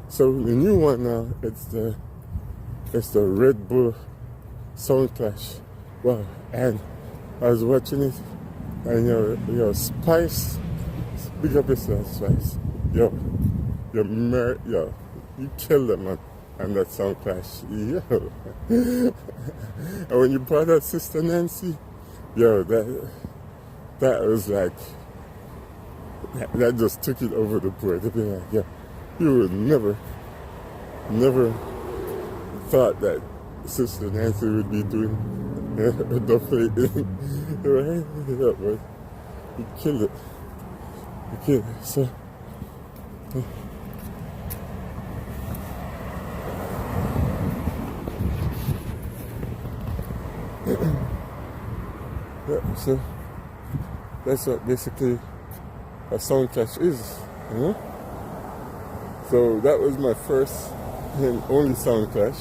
So the new one now, it's the Red Bull Sound Clash. Wow, and I was watching it, and your Spice, big up yourself, Spice. Yo, you killed it, man. And that Sound Clash, yo. And when you brought out Sister Nancy, yo, that was like, that just took it over the board. To be like, yeah, you would never thought that Sister Nancy would be doing the play. Right? Yeah, but you killed it. So, yeah, so that's what basically a sound clash is, you know? So that was my first and only sound clash.